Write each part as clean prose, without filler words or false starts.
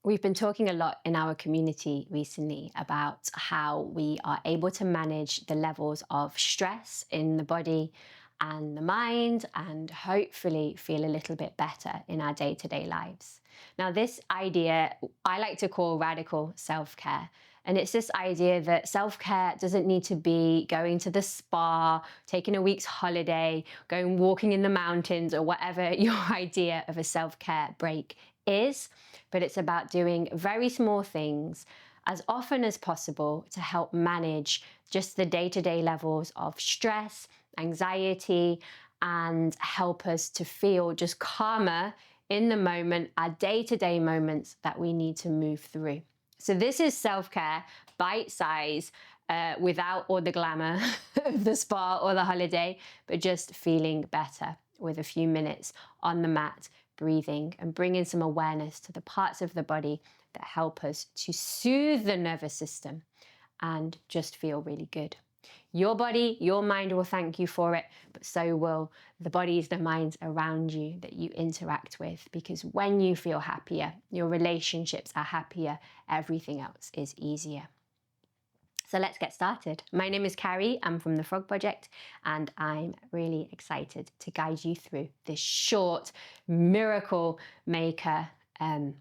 We've been talking a lot in our community recently about how we are able to manage the levels of stress in the body and the mind, and hopefully feel a little bit better in our day-to-day lives. Now, this idea I like to call radical self-care. And it's this idea that self-care doesn't need to be going to the spa, taking a week's holiday, going walking in the mountains, or whatever your idea of a self-care break is, but it's about doing very small things as often as possible to help manage just the day-to-day levels of stress, anxiety, and help us to feel just calmer in the moment, our day-to-day moments that we need to move through. So this is self-care, bite-size, without all the glamour of the spa or the holiday, but just feeling better with a few minutes on the mat, breathing and bringing some awareness to the parts of the body that help us to soothe the nervous system and just feel really good. Your body, your mind will thank you for it, but so will the bodies, the minds around you that you interact with, because when you feel happier, your relationships are happier, everything else is easier. So let's get started. My name is Carrie, I'm from the Frog Project, and I'm really excited to guide you through this short miracle maker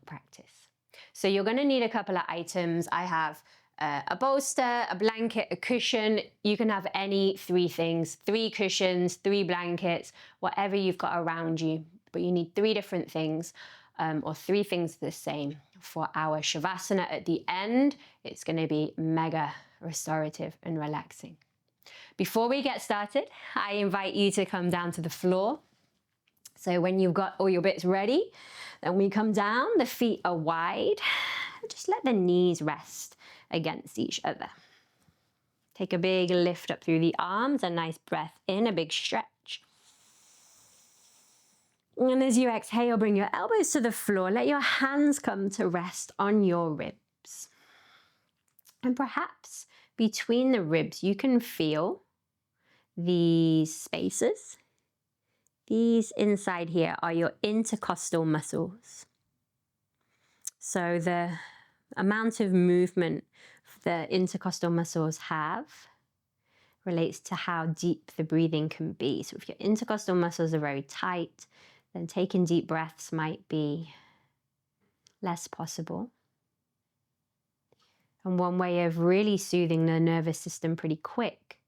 practice. So you're going to need a couple of items. I have a bolster, a blanket, a cushion. You can have any three things, 3 cushions, 3 blankets, whatever you've got around you, but you need 3 different things, or 3 things the same. For our Shavasana at the end, it's going to be mega restorative and relaxing. Before we get started, I invite you to come down to the floor. So when you've got all your bits ready, then we come down, the feet are wide. Just let the knees rest against each other. Take a big lift up through the arms, a nice breath in, a big stretch. And as you exhale, bring your elbows to the floor. Let your hands come to rest on your ribs. And perhaps between the ribs, you can feel these spaces. These inside here are your intercostal muscles. So the amount of movement the intercostal muscles have relates to how deep the breathing can be. So if your intercostal muscles are very tight, then taking deep breaths might be less possible. And one way of really soothing the nervous system pretty quick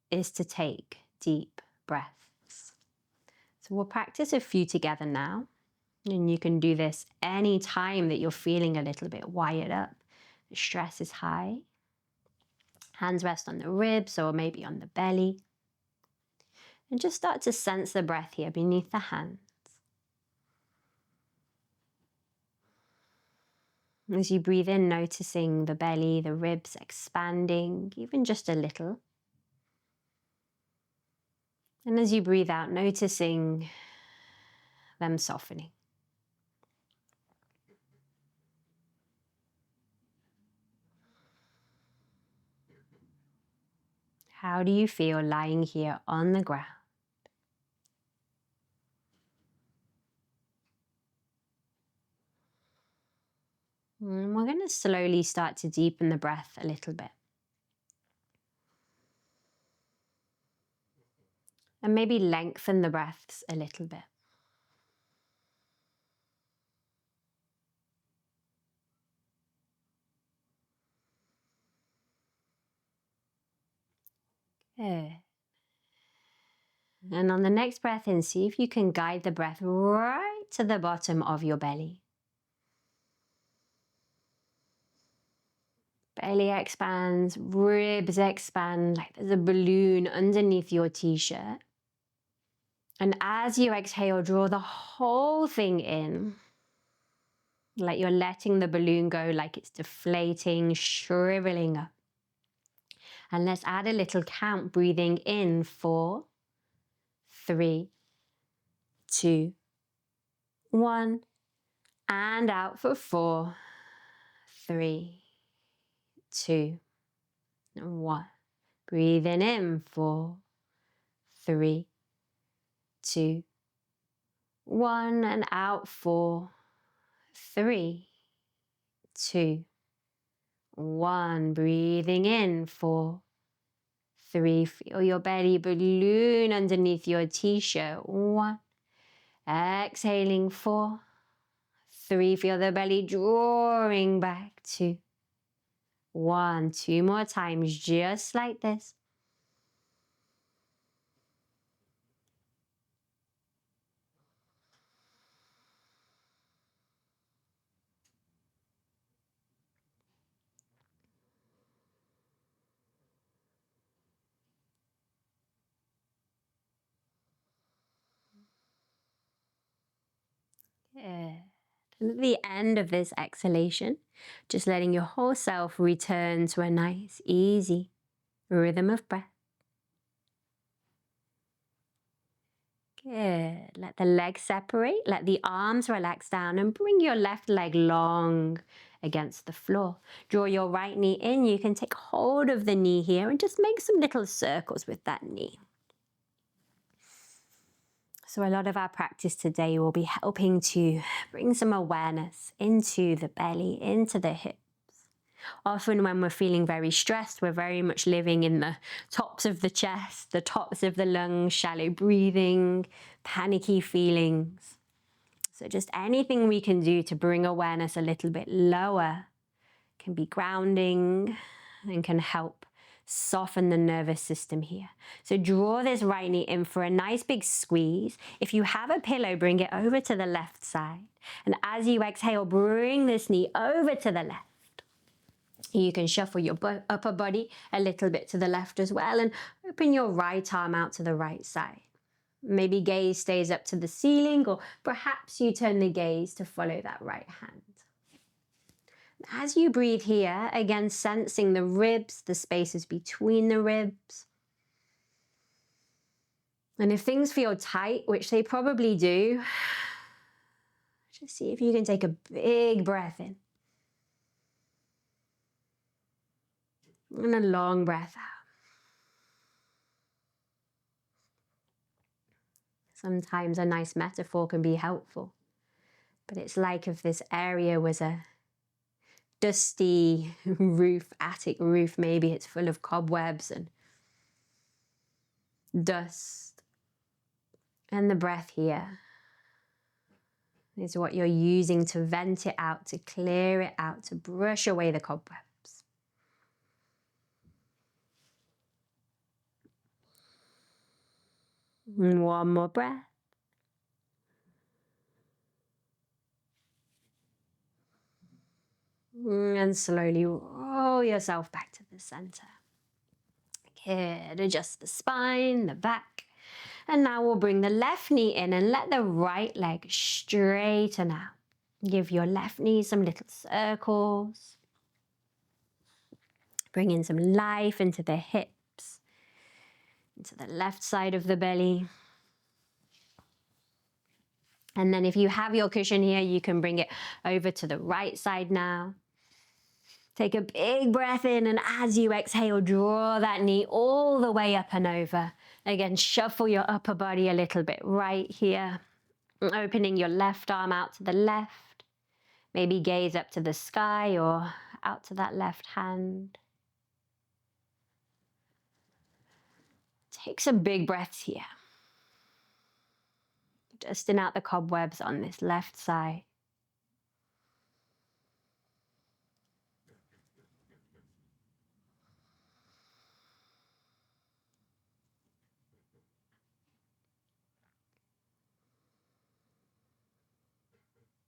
is to take deep breaths. So we'll practice a few together now. And you can do this any time that you're feeling a little bit wired up, the stress is high. Hands rest on the ribs or maybe on the belly. And just start to sense the breath here beneath the hands. As you breathe in, noticing the belly, the ribs expanding, even just a little. And as you breathe out, noticing them softening. How do you feel lying here on the ground? And we're going to slowly start to deepen the breath a little bit. And maybe lengthen the breaths a little bit. Good. And on the next breath in, see if you can guide the breath right to the bottom of your belly. Belly expands, ribs expand like there's a balloon underneath your t-shirt. And as you exhale, draw the whole thing in. Like you're letting the balloon go, like it's deflating, shriveling up. And let's add a little count, breathing in 4, 3, 2, 1. And out for 4, 3, 2, 1. Breathing in 4, 3, 2, 1. And out 4, 3, 2, 1. Breathing in, 4, 3. Feel your belly balloon underneath your t-shirt. 1. Exhaling, 4, 3. Feel the belly drawing back. 2, 1. 2 more times, just like this. Good. And at the end of this exhalation, just letting your whole self return to a nice, easy rhythm of breath. Good. Let the legs separate, let the arms relax down, and bring your left leg long against the floor. Draw your right knee in. You can take hold of the knee here and just make some little circles with that knee. So a lot of our practice today will be helping to bring some awareness into the belly, into the hips. Often when we're feeling very stressed, we're very much living in the tops of the chest, the tops of the lungs, shallow breathing, panicky feelings. So just anything we can do to bring awareness a little bit lower can be grounding and can help soften the nervous system here. So draw this right knee in for a nice big squeeze. If you have a pillow, bring it over to the left side. And as you exhale, bring this knee over to the left. You can shuffle your upper body a little bit to the left as well and open your right arm out to the right side. Maybe gaze stays up to the ceiling, or perhaps you turn the gaze to follow that right hand. As you breathe here, again sensing the ribs, the spaces between the ribs. And if things feel tight, which they probably do, just see if you can take a big breath in. And a long breath out. Sometimes a nice metaphor can be helpful, but it's like if this area was a dusty roof, attic roof, maybe it's full of cobwebs and dust. And the breath here is what you're using to vent it out, to clear it out, to brush away the cobwebs. And one more breath. And slowly roll yourself back to the center. Good. Adjust the spine, the back. And now we'll bring the left knee in and let the right leg straighten out. Give your left knee some little circles. Bring in some life into the hips, into the left side of the belly. And then if you have your cushion here, you can bring it over to the right side now. Take a big breath in, and as you exhale, draw that knee all the way up and over. Again, shuffle your upper body a little bit right here. Opening your left arm out to the left. Maybe gaze up to the sky or out to that left hand. Take some big breaths here. Dusting out the cobwebs on this left side.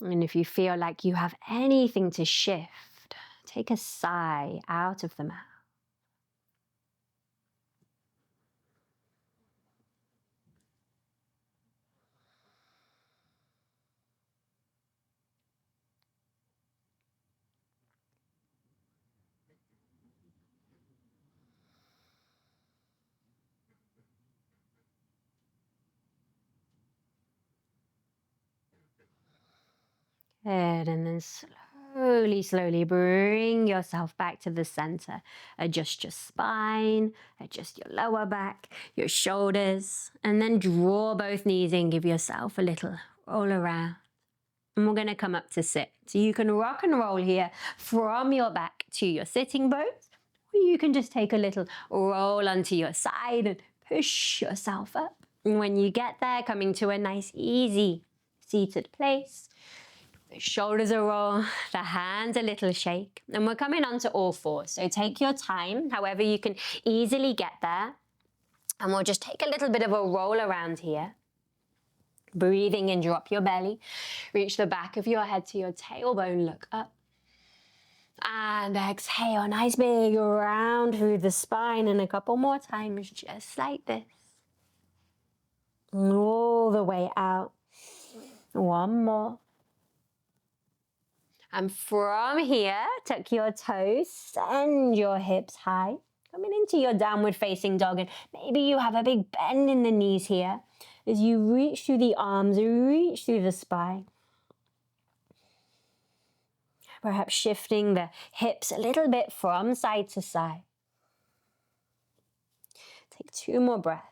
And if you feel like you have anything to shift, take a sigh out of the mouth. Good, and then slowly bring yourself back to the center. Adjust your spine, adjust your lower back, your shoulders, and then draw both knees in. Give yourself a little roll around. And we're going to come up to sit. So you can rock and roll here from your back to your sitting bones, or you can just take a little roll onto your side and push yourself up. And when you get there, coming to a nice, easy seated place, the shoulders are roll, the hands a little shake, and we're coming onto all fours. So take your time, however you can easily get there. And we'll just take a little bit of a roll around here. Breathing in, drop your belly, reach the back of your head to your tailbone, look up. And exhale, nice big round through the spine, and a couple more times, just like this. All the way out. One more. And from here, tuck your toes, send your hips high. Coming into your downward facing dog, and maybe you have a big bend in the knees here. As you reach through the arms, reach through the spine. Perhaps shifting the hips a little bit from side to side. Take 2 more breaths.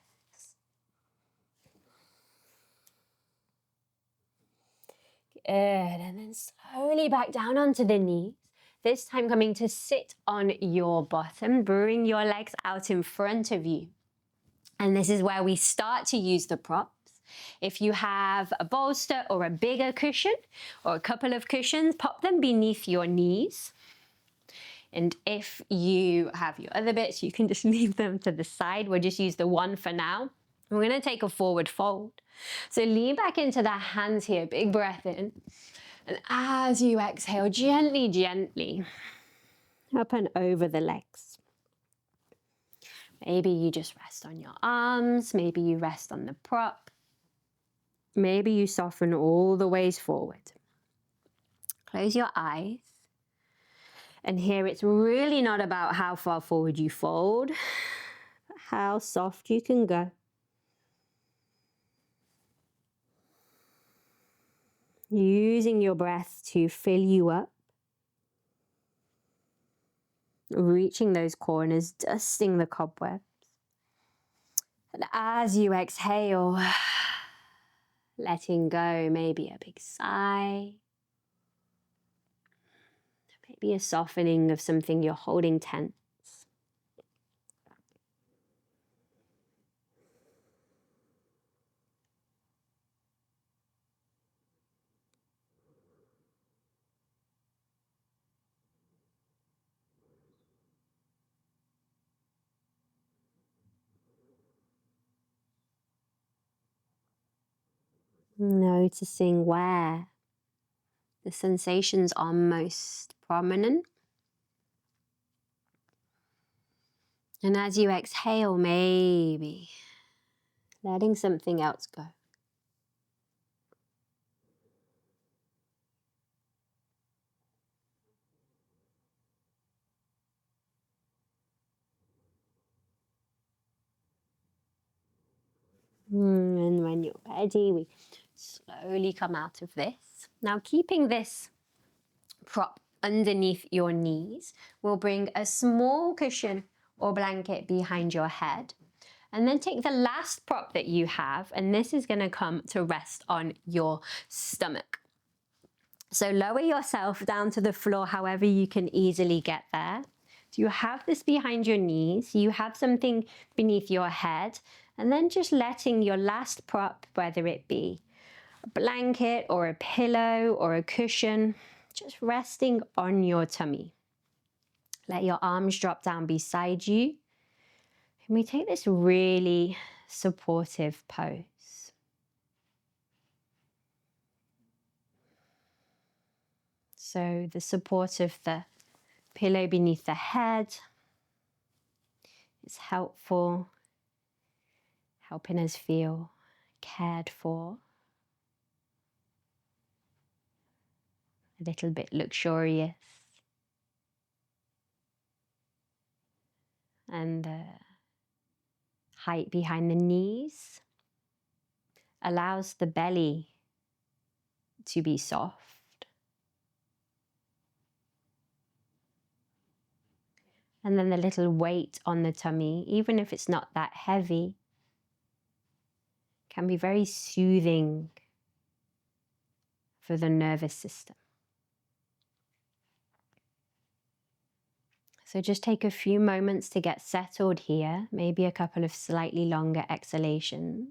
Good, and then slowly back down onto the knees. This time coming to sit on your bottom, bring your legs out in front of you. And this is where we start to use the props. If you have a bolster or a bigger cushion or a couple of cushions, pop them beneath your knees. And if you have your other bits, you can just leave them to the side. We'll just use the one for now. We're going to take a forward fold. So lean back into the hands here, big breath in. And as you exhale, gently, gently, up and over the legs. Maybe you just rest on your arms. Maybe you rest on the prop. Maybe you soften all the ways forward. Close your eyes. And here it's really not about how far forward you fold, but how soft you can go. Using your breath to fill you up. Reaching those corners, dusting the cobwebs. And as you exhale, letting go, maybe a big sigh. Maybe a softening of something you're holding tense. Noticing where the sensations are most prominent. And as you exhale, maybe letting something else go. And when you're ready, we slowly come out of this. Now, keeping this prop underneath your knees, we'll bring a small cushion or blanket behind your head. And then take the last prop that you have, and this is going to come to rest on your stomach. So lower yourself down to the floor however you can easily get there. So you have this behind your knees, you have something beneath your head, and then just letting your last prop, whether it be a blanket or a pillow or a cushion, just resting on your tummy. Let your arms drop down beside you. And we take this really supportive pose. So the support of the pillow beneath the head is helpful, helping us feel cared for, a little bit luxurious. And the height behind the knees allows the belly to be soft. And then the little weight on the tummy, even if it's not that heavy, can be very soothing for the nervous system. So just take a few moments to get settled here, maybe a couple of slightly longer exhalations.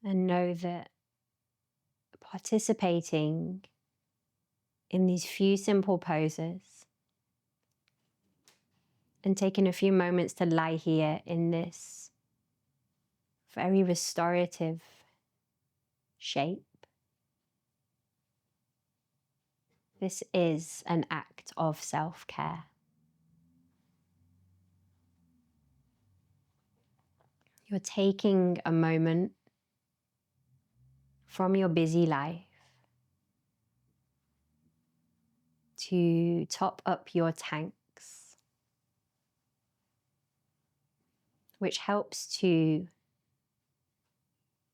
And know that participating in these few simple poses and taking a few moments to lie here in this very restorative shape, this is an act of self-care. You're taking a moment from your busy life to top up your tanks, which helps to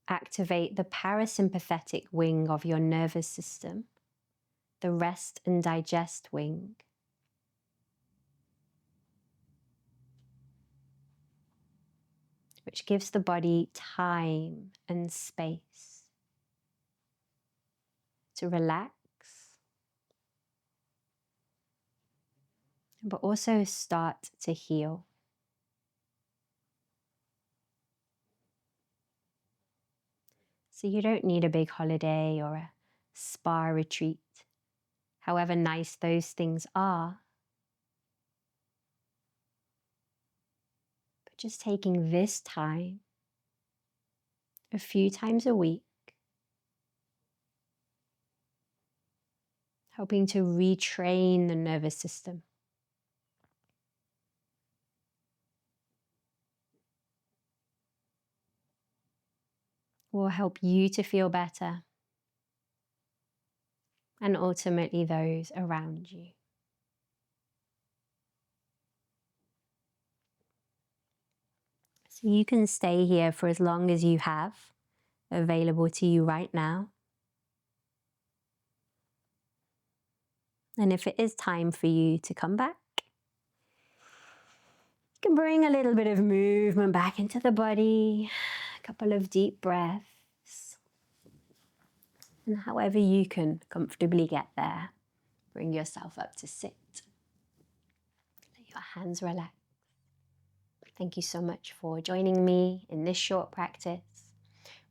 activate the parasympathetic wing of your nervous system, the rest and digest wing. Which gives the body time and space to relax, but also start to heal. So you don't need a big holiday or a spa retreat, however nice those things are. But just taking this time, a few times a week, helping to retrain the nervous system. Will help you to feel better and ultimately those around you. So you can stay here for as long as you have available to you right now. And if it is time for you to come back, you can bring a little bit of movement back into the body, a couple of deep breaths. And however you can comfortably get there, bring yourself up to sit. Let your hands relax. Thank you so much for joining me in this short practice.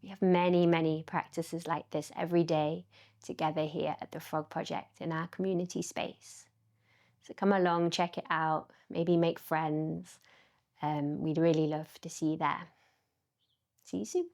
We have many, many practices like this every day together here at the Frog Project in our community space. So come along, check it out, maybe make friends. We'd really love to see you there. See you soon.